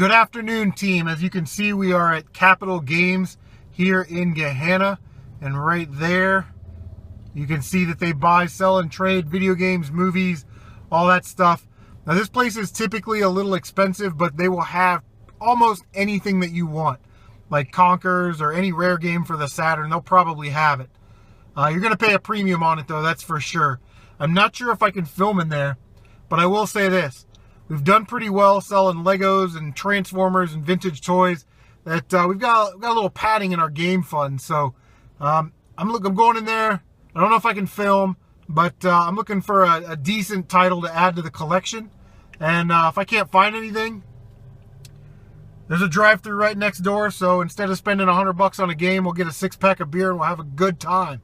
Good afternoon, team. As you can see, we are at Capital Games here in Gahanna, and right there you can see that they buy, sell, and trade video games, movies, all that stuff. Now, this place is typically a little expensive, but they will have almost anything that you want, like Conkers or any rare game for the Saturn. They'll probably have it. You're going to pay a premium on it, though, that's for sure. I'm not sure if I can film in there, but I will say this. We've done pretty well selling Legos and Transformers and vintage toys. That we've got a little padding in our game fund. So I'm going in there. I don't know if I can film, but I'm looking for a decent title to add to the collection. And if I can't find anything, there's a drive-thru right next door. So instead of spending $100 on a game, we'll get a 6-pack of beer and we'll have a good time.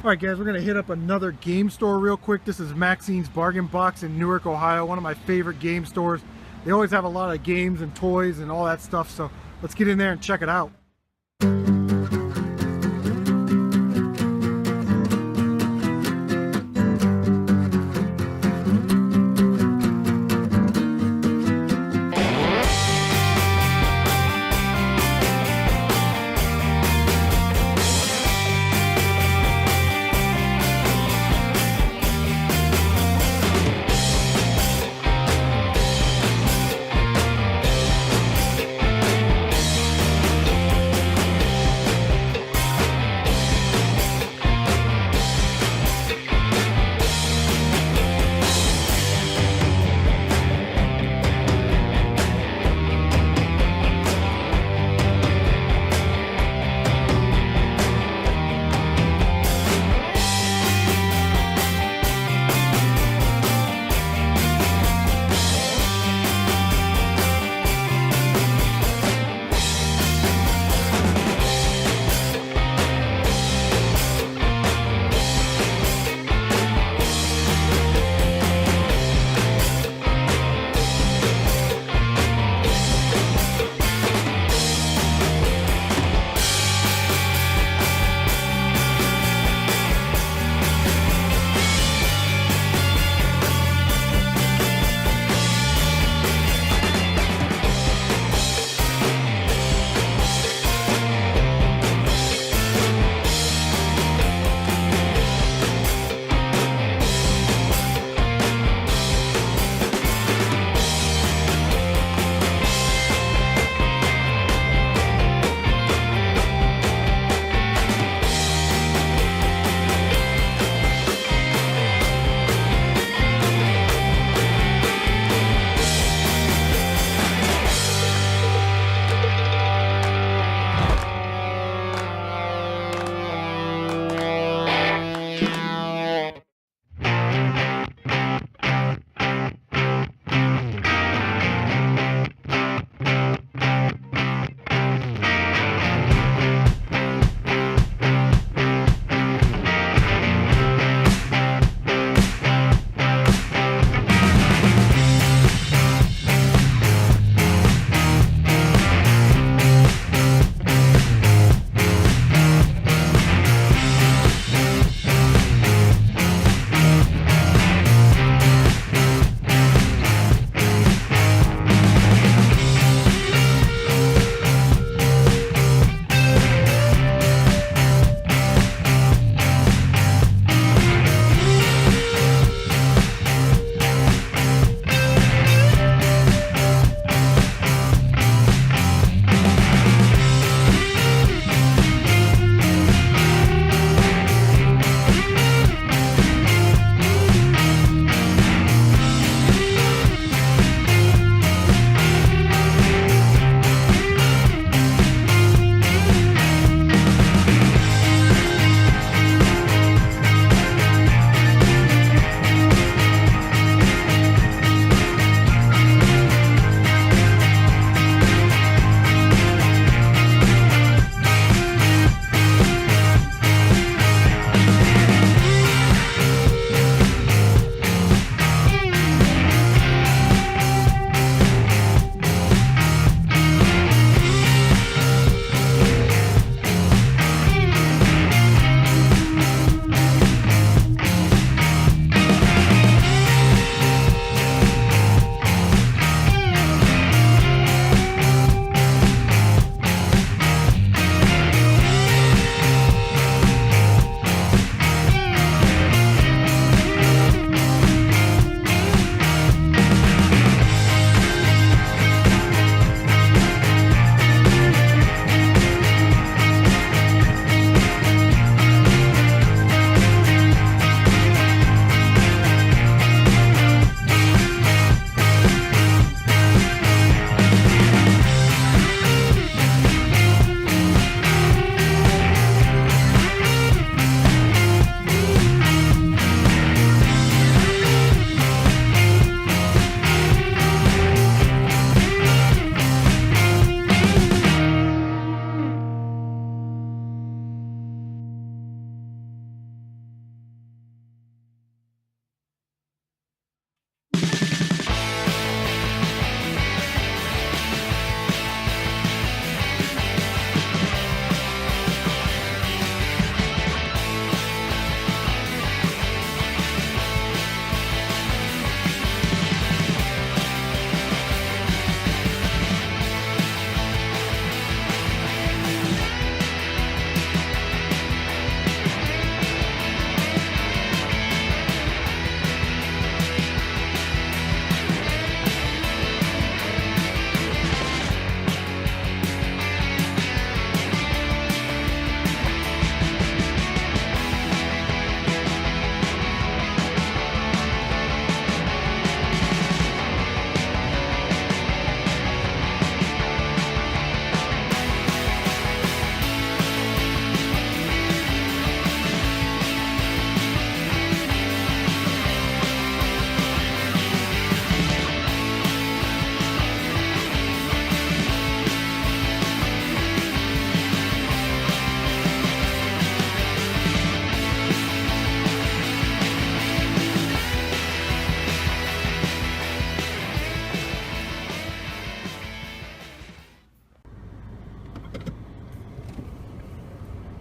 Alright guys, we're going to hit up another game store real quick. This is Maxine's Bargain Box in Newerk, Ohio. One of my favorite game stores. They always have a lot of games and toys and all that stuff, so let's get in there and check it out.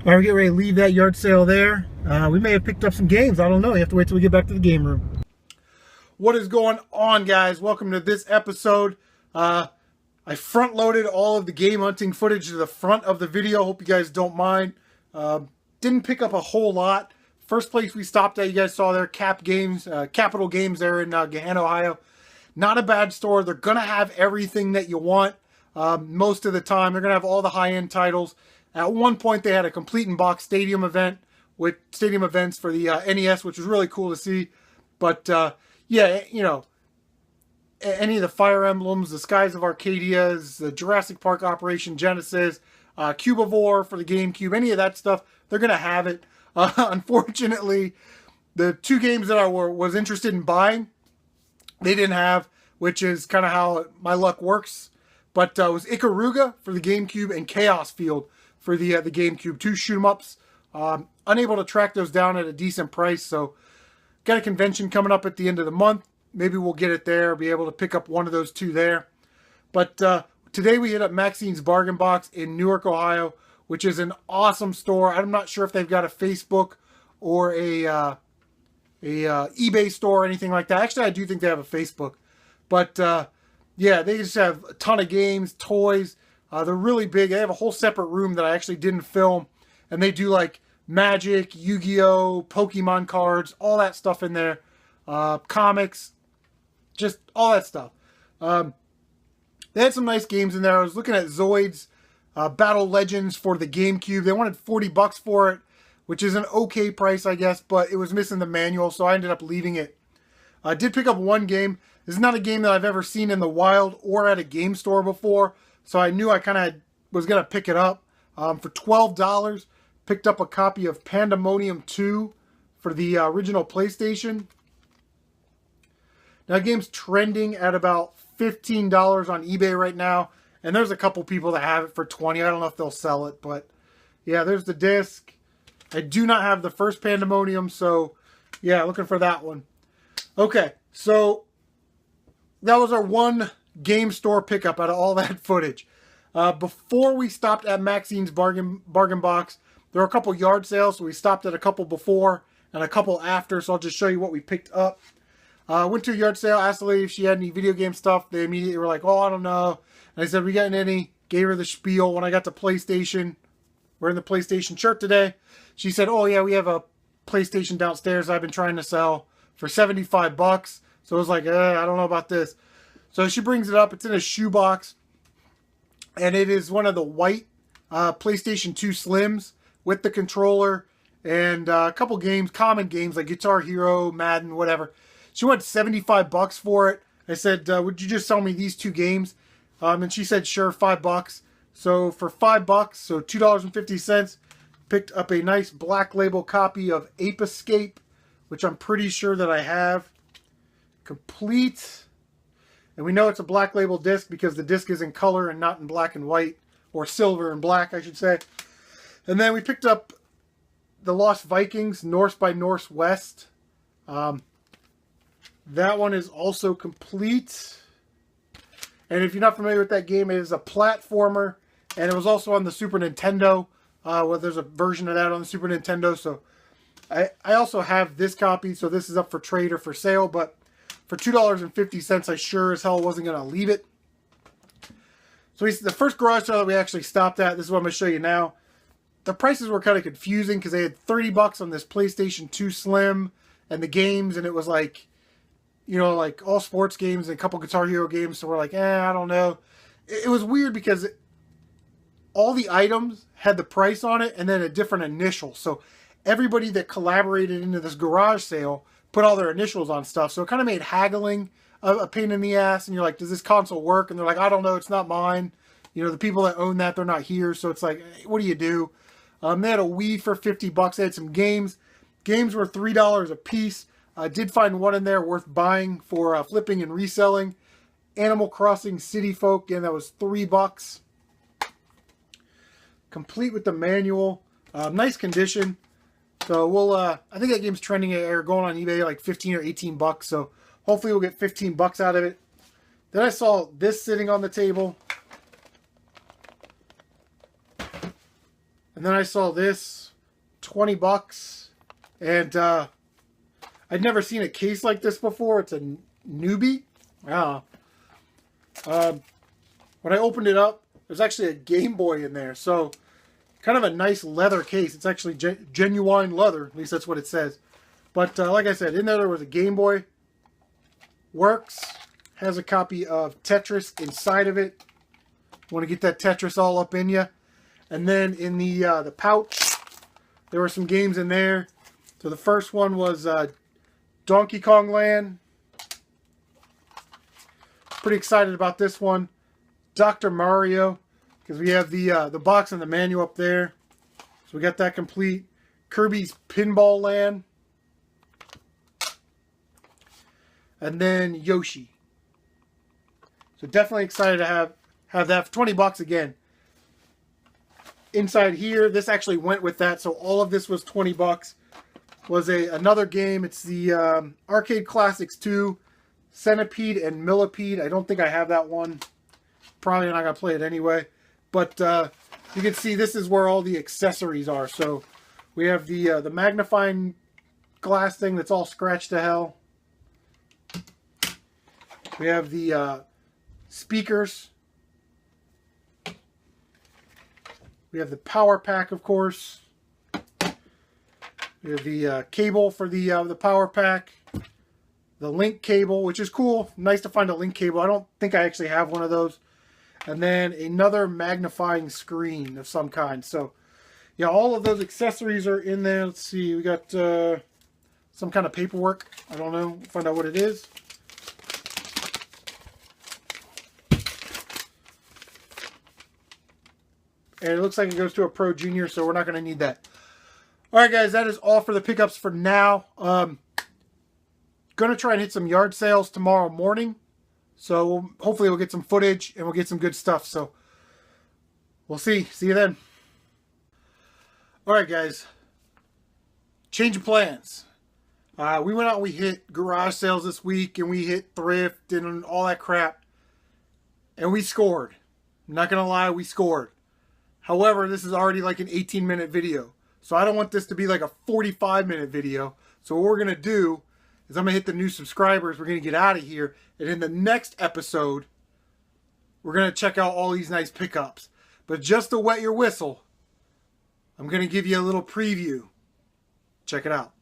All right, we're getting ready to leave that yard sale there. We may have picked up some games. I don't know. You have to wait till we get back to the game room. What is going on, guys? Welcome to this episode. I front-loaded all of the game hunting footage to the front of the video. Hope you guys don't mind. Didn't pick up a whole lot. First place we stopped at, you guys saw there, Capital Games there in Gahanna, Ohio. Not a bad store. They're going to have everything that you want most of the time. They're going to have all the high-end titles. At one point, they had a complete in-box stadium event with stadium events for the NES, which was really cool to see. But, yeah, you know, any of the Fire Emblems, the Skies of Arcadias, the Jurassic Park Operation Genesis, Cubivore for the GameCube, any of that stuff, they're going to have it. Unfortunately, the two games that I was interested in buying, they didn't have, which is kind of how my luck works. But it was Ikaruga for the GameCube and Chaos Field for the GameCube. Two shoot-em-ups. Unable to track those down at a decent price, so got a convention coming up at the end of the month. Maybe we'll get it there, be able to pick up one of those two there. But today we hit up Maxine's Bargain Box in Newerk, Ohio, which is an awesome store. I'm not sure if they've got a Facebook or a eBay store or anything like that. Actually, I do think they have a Facebook. But yeah, they just have a ton of games, toys. They're really big. They have a whole separate room that I actually didn't film. And they do like Magic, Yu-Gi-Oh, Pokemon cards, all that stuff in there. Comics, just all that stuff. They had some nice games in there. I was looking at Zoid's Battle Legends for the GameCube. They wanted $40 for it, which is an okay price, I guess, but it was missing the manual, so I ended up leaving it. I did pick up one game. This is not a game that I've ever seen in the wild or at a game store before, so I knew I kind of was going to pick it up. For $12, picked up a copy of Pandemonium 2 for the original PlayStation. Now, the game's trending at about $15 on eBay right now, and there's a couple people that have it for $20. I don't know if they'll sell it, but yeah, there's the disc. I do not have the first Pandemonium, so yeah, looking for that one. Okay, so that was our one game store pickup out of all that footage. Before we stopped at Maxine's Bargain Box, there were a couple yard sales, so we stopped at a couple before and a couple after, so I'll just show you what we picked up. Went to a yard sale, asked the lady if she had any video game stuff. They immediately were like, oh, I don't know. And I said, we got any? Gave her the spiel. When I got to PlayStation, we're in the PlayStation shirt today. She said, oh, yeah, we have a PlayStation downstairs I've been trying to sell for $75. So I was like, I don't know about this. So she brings it up. It's in a shoebox. And it is one of the white PlayStation 2 Slims with the controller and a couple games, common games like Guitar Hero, Madden, whatever. She wanted $75 for it. I said, would you just sell me these two games? And she said, sure, $5. So for $5, so $2.50, picked up a nice black label copy of Ape Escape, which I'm pretty sure that I have. Complete. And we know it's a black label disc because the disc is in color and not in black and white, or silver and black, I should say. And then we picked up The Lost Vikings, Norse by Northwest. That one is also complete. And if you're not familiar with that game, it is a platformer. And it was also on the Super Nintendo. Well, there's a version of that on the Super Nintendo. So I also have this copy. So this is up for trade or for sale. But for $2.50, I sure as hell wasn't going to leave it. So the first garage sale that we actually stopped at, this is what I'm going to show you now. The prices were kind of confusing because they had $30 on this PlayStation 2 Slim and the games. And it was like, you know, like all sports games and a couple Guitar Hero games. So we're like, I don't know. It was weird because all the items had the price on it and then a different initial. So everybody that collaborated into this garage sale put all their initials on stuff. So it kind of made haggling a pain in the ass. And you're like, does this console work? And they're like, I don't know. It's not mine. You know, the people that own that, they're not here. So it's like, what do you do? They had a Wii for $50. They had some games. Games were $3 a piece. I did find one in there worth buying for flipping and reselling. Animal Crossing City Folk, and that was $3. Complete with the manual. Nice condition. So we'll, I think that game's trending or going on eBay like 15 or 18 bucks. So hopefully we'll get 15 bucks out of it. Then I saw this sitting on the table. And then I saw this, 20 bucks. And I'd never seen a case like this before. It's a newbie. Wow. When I opened it up, there's actually a Game Boy in there. So, kind of a nice leather case. It's actually genuine leather. At least that's what it says. But like I said, in there was a Game Boy. Works. Has a copy of Tetris inside of it. Want to get that Tetris all up in you. And then in the pouch, there were some games in there. So the first one was Donkey Kong Land. Pretty excited about this one. Dr. Mario, because we have the box and the manual up there. So we got that complete. Kirby's Pinball Land. And then Yoshi. So definitely excited to have that for 20 bucks again. Inside here, this actually went with that. So all of this was 20 bucks. Was another game. It's the Arcade Classics 2, Centipede and Millipede. I don't think I have that one. Probably not going to play it anyway. But you can see this is where all the accessories are. So we have the magnifying glass thing that's all scratched to hell. We have the speakers. We have the power pack, of course. We have the cable for the power pack. The link cable, which is cool. Nice to find a link cable. I don't think I actually have one of those. And then another magnifying screen of some kind. So, yeah, all of those accessories are in there. Let's see. We got some kind of paperwork. I don't know. We'll find out what it is. And it looks like it goes to a Pro Junior, so we're not going to need that. Alright guys, that is all for the pickups for now. Going to try and hit some yard sales tomorrow morning. So hopefully we'll get some footage and we'll get some good stuff. So we'll see. See you then. Alright guys. Change of plans. We went out and we hit garage sales this week and we hit thrift and all that crap. And we scored. I'm not going to lie, we scored. However, this is already like an 18-minute video. So I don't want this to be like a 45-minute video. So what we're going to do is I'm going to hit the new subscribers. We're going to get out of here. And in the next episode, we're going to check out all these nice pickups. But just to wet your whistle, I'm going to give you a little preview. Check it out.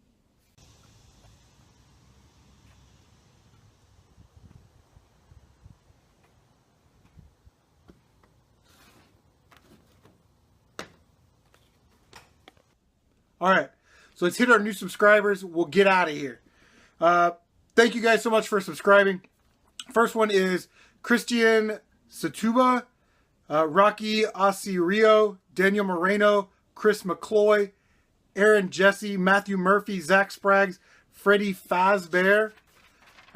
Alright, so let's hit our new subscribers. We'll get out of here. Thank you guys so much for subscribing. First one is Christian Satuba, Rocky Asirio, Daniel Moreno, Chris McCloy, Aaron Jesse, Matthew Murphy, Zach Spraggs, Freddie Fazbear.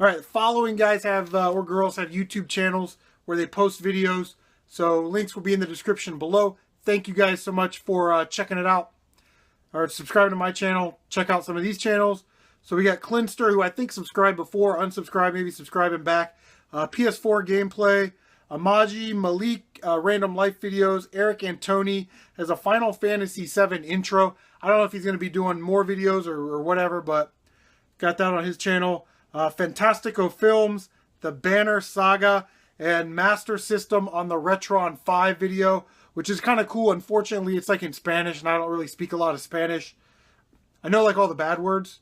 Alright, the following guys have, or girls have YouTube channels where they post videos. So links will be in the description below. Thank you guys so much for checking it out. Or subscribe to my channel. Check out some of these channels. So we got Clinster, who I think subscribed before, unsubscribed, maybe subscribing back. PS4 gameplay. Amanj Malik, random life videos. Eric Antoni has a Final Fantasy VII intro. I don't know if he's going to be doing more videos or whatever, but got that on his channel. Fantastico Films, the Banner Saga, and Master System on the Retron 5 video, which is kind of cool. Unfortunately, it's like in Spanish, and I don't really speak a lot of Spanish. I know like all the bad words,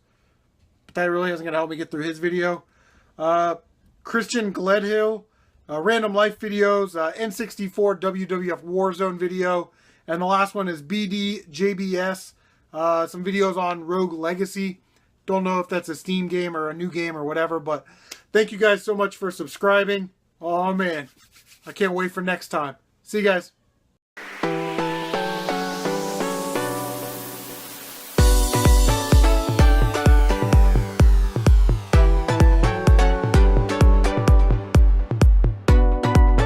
but that really isn't going to help me get through his video. Christian Gledhill, random life videos, N64 WWF Warzone video, and the last one is BDJBS, some videos on Rogue Legacy. Don't know if that's a Steam game or a new game or whatever, but thank you guys so much for subscribing. Oh man, I can't wait for next time. See you guys.